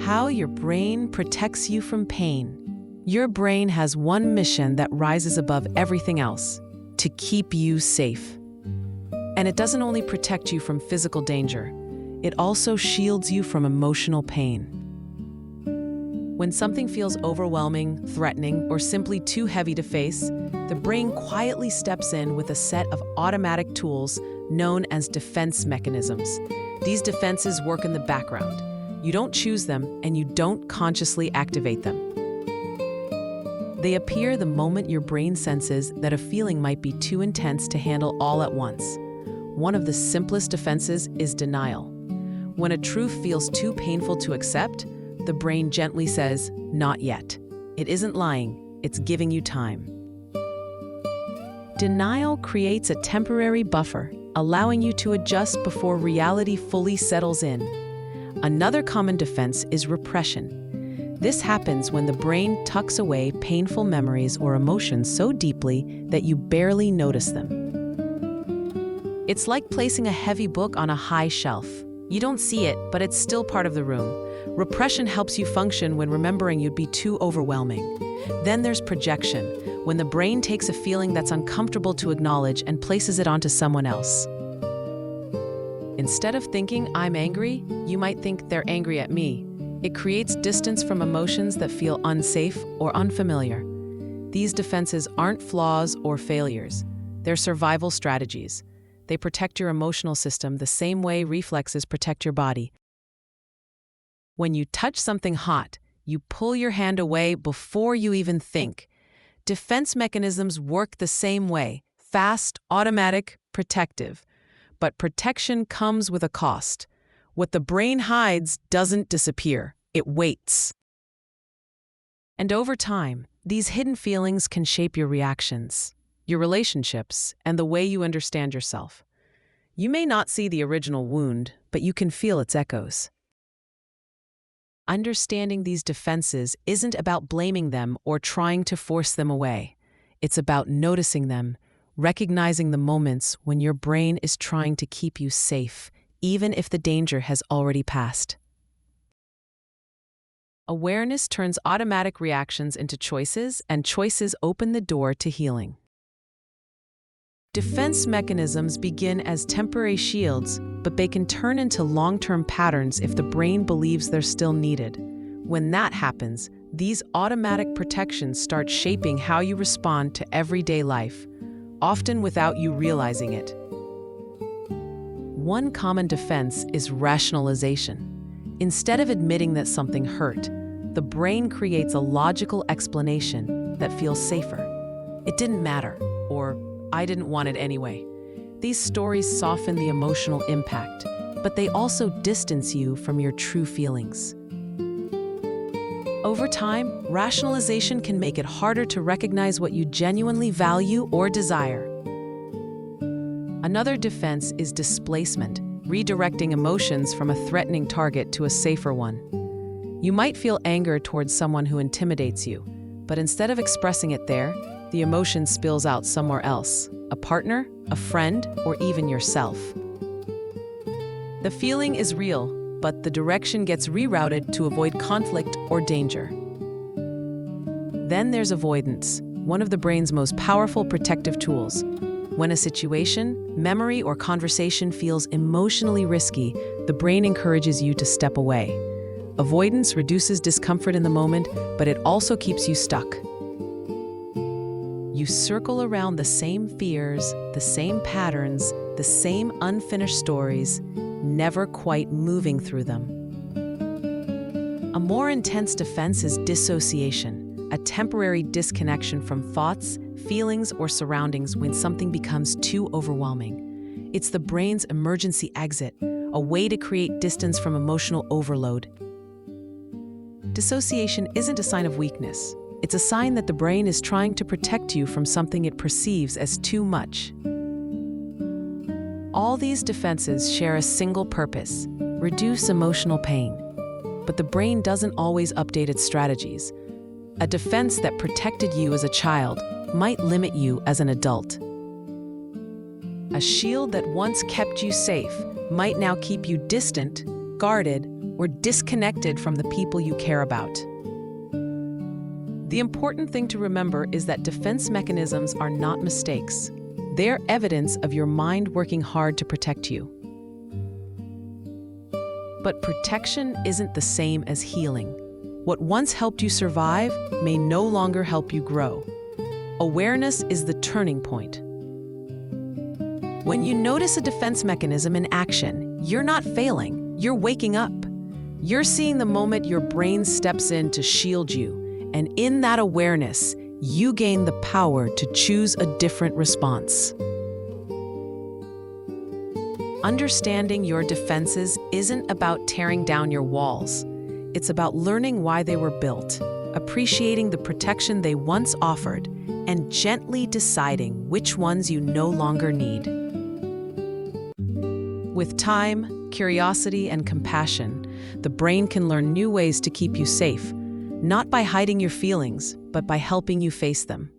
How your brain protects you from pain. Your brain has one mission that rises above everything else: to keep you safe. And it doesn't only protect you from physical danger, it also shields you from emotional pain. When something feels overwhelming, threatening, or simply too heavy to face, the brain quietly steps in with a set of automatic tools known as defense mechanisms. These defenses work in the background. You don't choose them, and you don't consciously activate them. They appear the moment your brain senses that a feeling might be too intense to handle all at once. One of the simplest defenses is denial. When a truth feels too painful to accept, the brain gently says, "Not yet." It isn't lying, it's giving you time. Denial creates a temporary buffer, allowing you to adjust before reality fully settles in. Another common defense is repression. This happens when the brain tucks away painful memories or emotions so deeply that you barely notice them. It's like placing a heavy book on a high shelf. You don't see it, but it's still part of the room. Repression helps you function when remembering you'd be too overwhelming. Then there's projection, when the brain takes a feeling that's uncomfortable to acknowledge and places it onto someone else. Instead of thinking, "I'm angry," you might think, "They're angry at me." It creates distance from emotions that feel unsafe or unfamiliar. These defenses aren't flaws or failures. They're survival strategies. They protect your emotional system the same way reflexes protect your body. When you touch something hot, you pull your hand away before you even think. Defense mechanisms work the same way: fast, automatic, protective. But protection comes with a cost. What the brain hides doesn't disappear, it waits. And over time, these hidden feelings can shape your reactions, your relationships, and the way you understand yourself. You may not see the original wound, but you can feel its echoes. Understanding these defenses isn't about blaming them or trying to force them away. It's about noticing them, recognizing the moments when your brain is trying to keep you safe, even if the danger has already passed. Awareness turns automatic reactions into choices, and choices open the door to healing. Defense mechanisms begin as temporary shields, but they can turn into long-term patterns if the brain believes they're still needed. When that happens, these automatic protections start shaping how you respond to everyday life, often without you realizing it. One common defense is rationalization. Instead of admitting that something hurt, the brain creates a logical explanation that feels safer. "It didn't matter," or "I didn't want it anyway." These stories soften the emotional impact, but they also distance you from your true feelings. Over time, rationalization can make it harder to recognize what you genuinely value or desire. Another defense is displacement, redirecting emotions from a threatening target to a safer one. You might feel anger towards someone who intimidates you, but instead of expressing it there, the emotion spills out somewhere else: a partner, a friend, or even yourself. The feeling is real, but the direction gets rerouted to avoid conflict or danger. Then there's avoidance, one of the brain's most powerful protective tools. When a situation, memory, or conversation feels emotionally risky, the brain encourages you to step away. Avoidance reduces discomfort in the moment, but it also keeps you stuck. You circle around the same fears, the same patterns, the same unfinished stories, never quite moving through them. A more intense defense is dissociation, a temporary disconnection from thoughts, feelings, or surroundings when something becomes too overwhelming. It's the brain's emergency exit, a way to create distance from emotional overload. Dissociation isn't a sign of weakness. It's a sign that the brain is trying to protect you from something it perceives as too much. All these defenses share a single purpose: reduce emotional pain. But the brain doesn't always update its strategies. A defense that protected you as a child might limit you as an adult. A A shield that once kept you safe might now keep you distant, guarded, or disconnected from the people you care about. The important thing to remember is that defense mechanisms are not mistakes. They're evidence of your mind working hard to protect you. But protection isn't the same as healing. What once helped you survive may no longer help you grow. Awareness is the turning point. When you notice a defense mechanism in action, you're not failing, you're waking up. You're seeing the moment your brain steps in to shield you, and in that awareness, you gain the power to choose a different response. Understanding your defenses isn't about tearing down your walls. It's about learning why they were built, appreciating the protection they once offered, and gently deciding which ones you no longer need. With time, curiosity, and compassion, the brain can learn new ways to keep you safe, not by hiding your feelings, but by helping you face them.